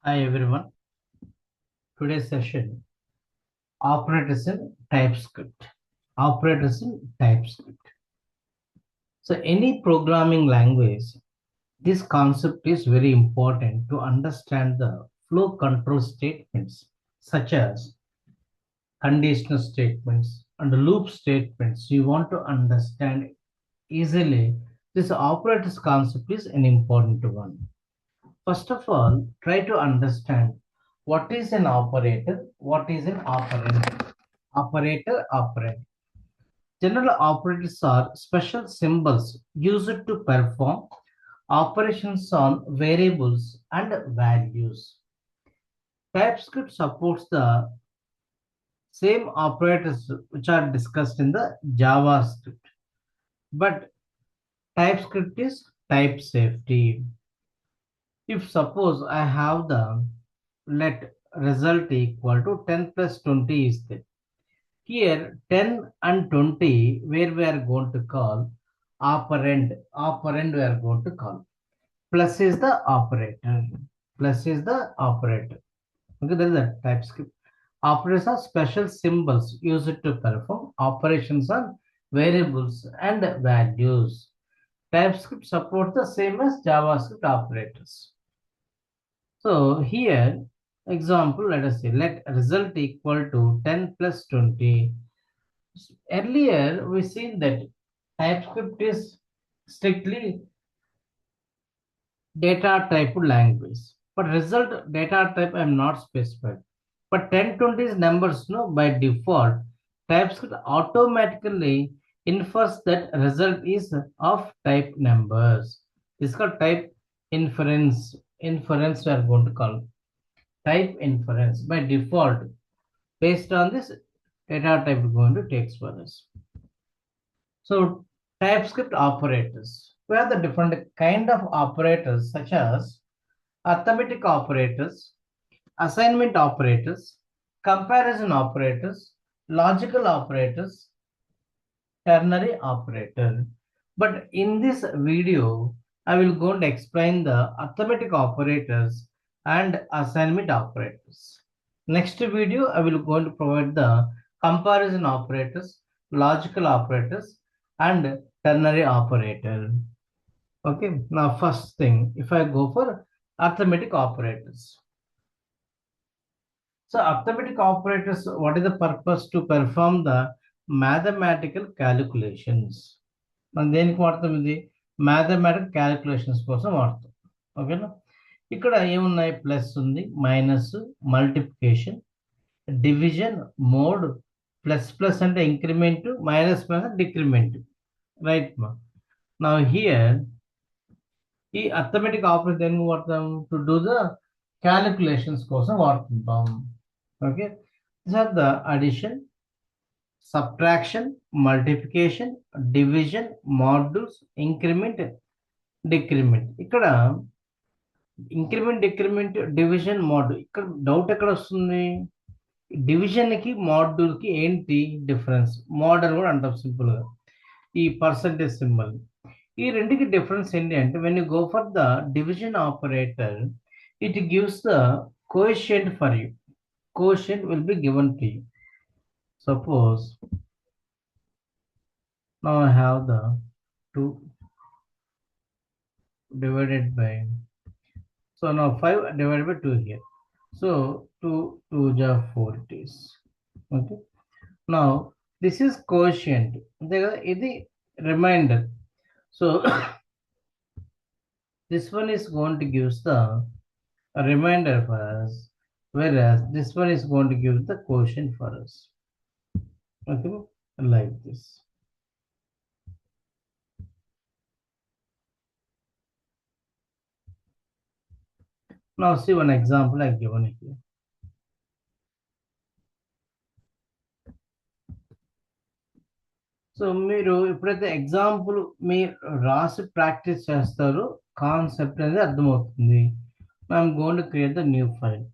Hi everyone. Today's session operators in TypeScript. Operators in TypeScript. So any programming language, this concept is very important to understand the flow control statements such as conditional statements and loop statements. You want to understand easily. This operators concept is an important one. First of all, try to understand what is an operator, what is an operand. Operator, operand. General operators are special symbols used to perform operations on variables and values. TypeScript supports the same operators which are discussed in the JavaScript, but TypeScript is type safety. If suppose I have the let result equal to 10 plus 20 is there. Here 10 and 20 where we are going to call operand we are going to call. Plus is the operator. Plus is the operator. Okay, that is the TypeScript. Operators are special symbols used to perform operations on variables and values. TypeScript supports the same as JavaScript operators. So here, example, let us say, let result equal to 10 plus 20. Earlier, we seen that TypeScript is strictly data type language, but result data type I am not specified. But 10, 20 is numbers, no, by default, TypeScript automatically infers that result is of type numbers. This is called type inference. Inference we are going to call type inference by default based on this data type we're going to takes for us. So TypeScript operators. We have the different kind of operators such as arithmetic operators, assignment operators, comparison operators, logical operators, ternary operator. But in this video, I will go and explain the arithmetic operators and assignment operators. Next video, I will go and provide the comparison operators, logical operators, and ternary operator. Okay, now first thing, if I go for arithmetic operators. So arithmetic operators, what is the purpose? To perform the mathematical calculations. మనం దేనికి వాడతాం ఇది mathematical calculations కోసం వాడతాం. ఓకేనా? ఇక్కడ ఏమున్నాయి? Plus ఉంది, minus, multiplication, division, mod, plus plus అంటే increment, minus minus decrement. Right మా. నా హియర్ ఈ అర్థమెటిక్ ఆపరేటర్ దేనికి వాడతాం? టు డూ ద క్యాలిక్యులేషన్స్ కోసం వాడుతుంటాం. Okay, these are the addition, subtraction, multiplication, division, modules, increment, decrement. ఇక్కడ ఇంక్రిమెంట్, డిక్రిమెంట్, డివిజన్, మోడ్. ఇక్కడ డౌట్ ఎక్కడ వస్తుంది? డివిజన్ కి మాడ్యూల్ కి ఏంటి డిఫరెన్స్? మోడ్ అని కూడా అంటాం సింపుల్ గా, ఈ పర్సంటేజ్ సింబల్. ఈ రెండుకి డిఫరెన్స్ ఏంటి అంటే, when you go for the division operator, it gives the coefficient for you. Coefficient will be given to you. Suppose now I have the 2 divided by, so now 5 divided by 2 here. So 2 2 4 it is. Okay. Now this is quotient. This remainder. So this one is going to give the remainder for us, whereas this one is going to give the quotient for us. Okay, like this. Now see one example I given here. So మీరు ఎప్పుడైతే example మీరు రాసి practice చేస్తారో concept అనేది అర్థమవుతుంది. I'm going to create the new file.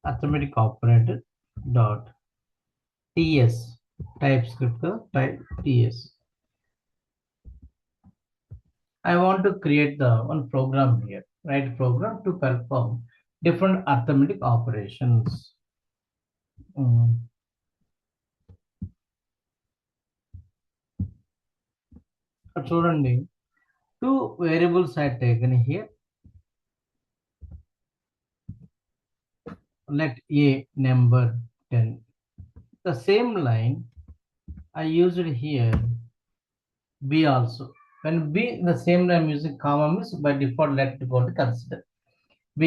arithmetic operator dot ts, TypeScript type ts. I want to create the one program here, write program to perform different arithmetic operations. Mm. చూడండి, two variables are taken here. Let a number 10. The same line I used here b also. When b the same line using comma means by default let it go to consider b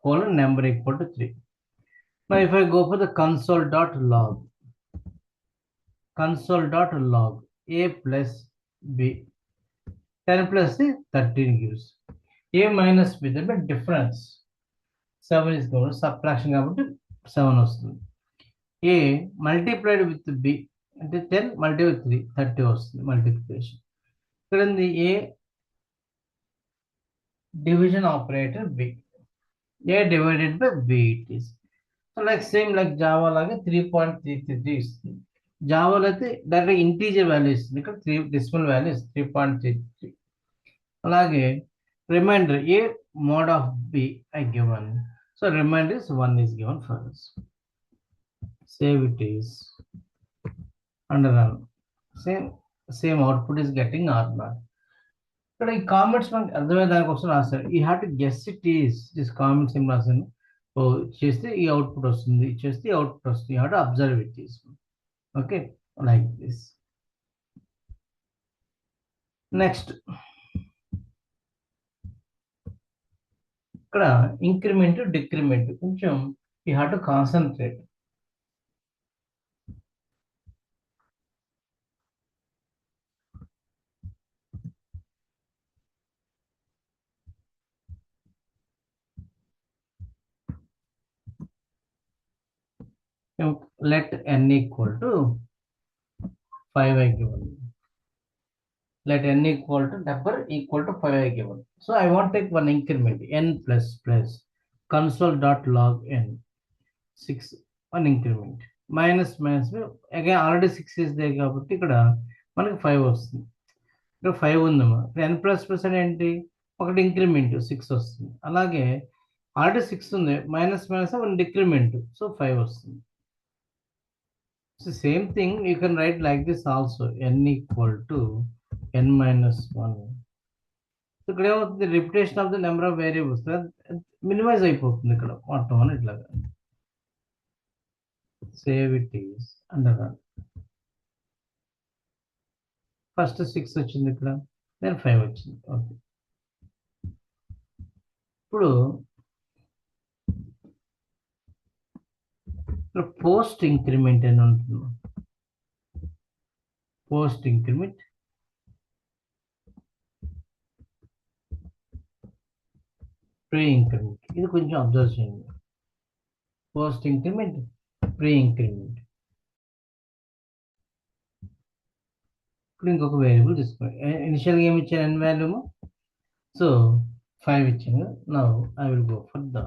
colon number equal to 3. Now if I go for the console.log a plus b, 10 plus 13 gives a minus b, the difference 7 is going to subtraction కాబట్టి 7 వస్తుంది. a multiplied with b అంటే 10 multiplied with 3 30 వస్తుంది multiplication. ఇక్కడ ఉంది a division operator b, a divided by b it is. So like same like java లాగా 3.333 ఇస్తుంది. జావాలో అయితే direct integer value ఇస్తుంది, ఇక్కడ 3 డెసిమల్ వాల్యూ ఇస్తుంది 3.33. అలాగే reminder a mod of b I given, so remainder is 1 is given for us. Save it is and run. Same output is getting or not. ఇక్కడ ఈ comments మనకి అర్థమయ్యే దానికోసం రాస్తారు. You have to guess it is this comments ఏం రాశాను, ఓ చేస్తే ఈ అవుట్పుట్ వస్తుంది, చేస్తే ఈ అవుట్పుట్ వస్తుంది. You have to observe it is. Okay, like this. Next ఇక్కడ ఇంక్రిమెంట్ డిక్రిమెంట్ కొంచెం you have to concentrate. Let n equal to 5 I given. Let n equal to number equal to 5 I given. So I want to take one increment n plus plus console.log n 6 one increment minus minus again already 6 is there కాబట్టి ఇక్కడ మనకి 5 వస్తుంది. ఇక్కడ 5 ఉందమ్మా, n plus plus అని ఏంటి, ఒకటి increment 6 వస్తుంది. అలాగే ఆల్రెడీ 6 ఉంది, minus minus one decrement, so 5 వస్తుంది. So same thing you can write like this also, n equal to n minus 1. So ఇక్కడ ఏమవుతుంది, repetition of the number of variables minimise అయిపోతుంది ఇక్కడ మొత్తం అని ఇట్లాగా. Save it is and run. First 6 వచ్చింది ఇక్కడ, దెన్ 5 వచ్చింది. ఓకే, ఇప్పుడు పోస్ట్ ఇంక్రిమెంట్ అని ఉంటుంది. పోస్ట్ ఇంక్రిమెంట్, ప్రీ ఇంక్రిమెంట్, ఇది కొంచెం అబ్జర్వ్ చేయండి. Post increment, pre increment. ఇప్పుడు ఇంకొక వేరియబుల్ తీసుకోండి. ఇనిషియల్గా ఏమి ఇచ్చాను, n వాల్యూము, సో 5 ఇచ్చాను. Now I will go for the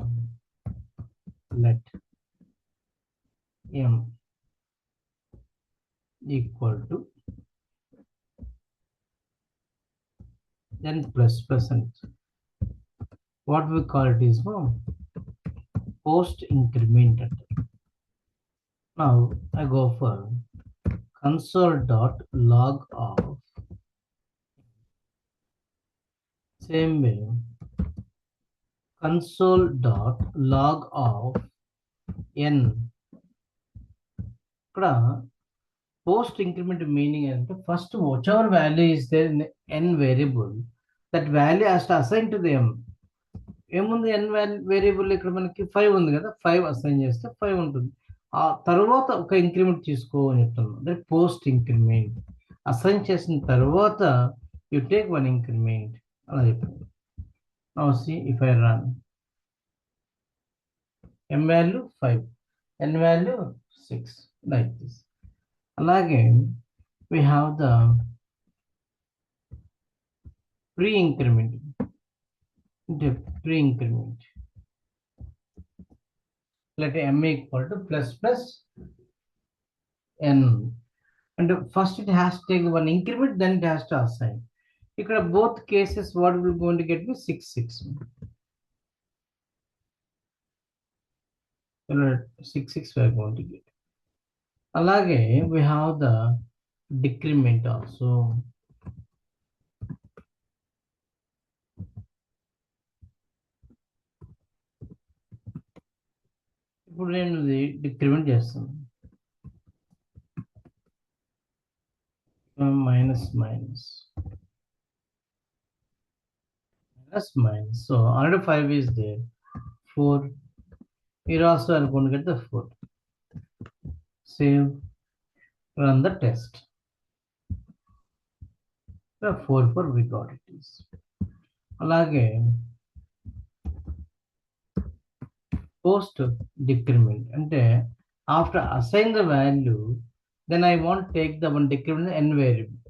let m equal to n plus percent. What we call it is post increment. Now I go for console.log of, same way console.log of n. ఇక్కడ post increment meaning అంటే first whatever value is there in n variable, that value has to assign to the m. ఏముంది n variable ఇక్కడ మనకి 5 ఉంది కదా, 5 assign చేస్తే 5 ఉంటుంది. ఆ తర్వాత ఒక ఇంక్రిమెంట్ తీసుకో అని చెప్తున్నాం, దట్ పోస్ట్ ఇంక్రిమెంట్. అసైన్ చేసిన తర్వాత యు టేక్ వన్ ఇంక్రిమెంట్ అలా చెప్తాను. Now see if I run, m value 5, n value 6, like this. అలాగే we have the pre-increment. Let m equal to plus plus n, and first it has to take one increment, then it has to assign. ఇక్కడ both cases what we're going to get is 6 6. 6 6 we're going to get. అలాగే we have the decrement also. ఇప్పుడు నేను decrement చేస్తాను. Minus minus minus minus. So already 5 is there. 4. Here also I'm going to get the 4. Save. Run the test. 4 we got it is. అలాగే post decrement అంటే after assign the value, then I want to take the one decrement n variable.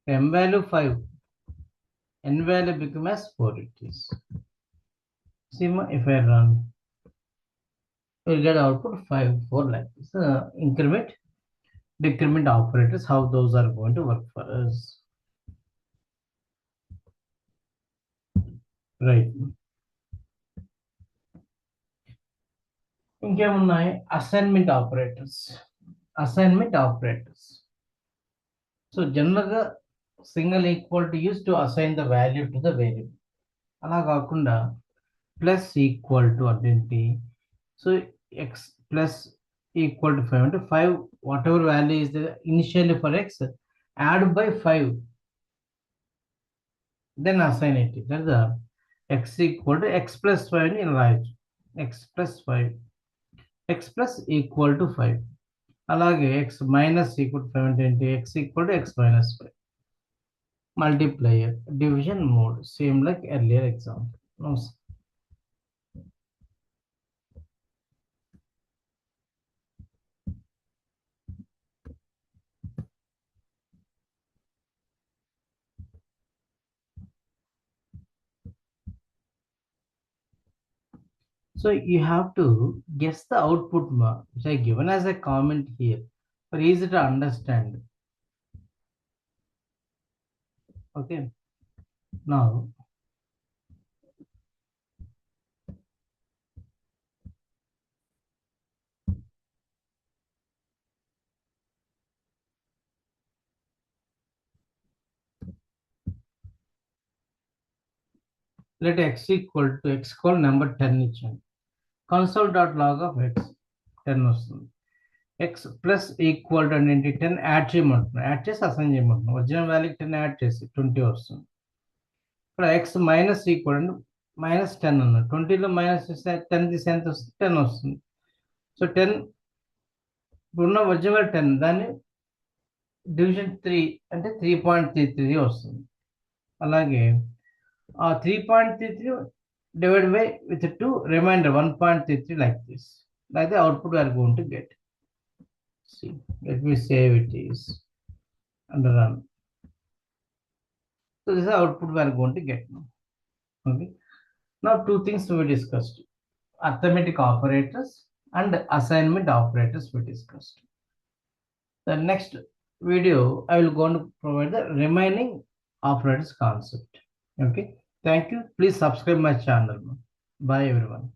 M value 5, n value become as 4 it is. See, if I run, we'll get output 5 4 like this. Increment decrement operators, how those are going to work for us, right? ఇంకేమున్నాయి? Assignment operators. So జనరల్గా single equal to use to assign the value to the variable. అలా కాకుండా plus equal to అంటే so X plus equal to 5 అంటే 5 whatever value is initially for X add by 5 then assign it. That the X equal to X plus 5 అని రాయొచ్చు. X plus 5 x plus equal to 5. అలాగే x minus equal to 5 అంటే x equal to x minus 5. Multiplier, division mode, same like earlier example. No. So you have to guess the output which I given as a comment here for easy to understand. Okay. Now let x equal to x call number 10 ఇచ్చాను. console.log of x 10 వస్తుంది. x plus equal to అంటే 10 add చేయమంటున్నాను. Add చేసి assign చేయమంటున్నాను. Original వాల్యూకి 10 add చేసి 20 వస్తుంది. ఇక్కడ x minus equal అంటే minus 10 అన్నాడు. 20లో minus 10 తీసి ఎంత వస్తుంది? 10 వస్తుంది. సో 10 ఇప్పుడున్న ఒరిజినల్ 10 దాన్ని డివిజన్ 3 అంటే 3.33 వస్తుంది. అలాగే ఆ 3.33 divided by with 2 remainder 1.33 like this. Like the output we are going to get. See, let me save it is and run. So this is the output we are going to get now. Okay. Now two things we discussed: arithmetic operators and assignment operators we discussed. The next video I will go to provide the remaining operators concept. Okay. Thank you. Please subscribe my channel. Bye everyone.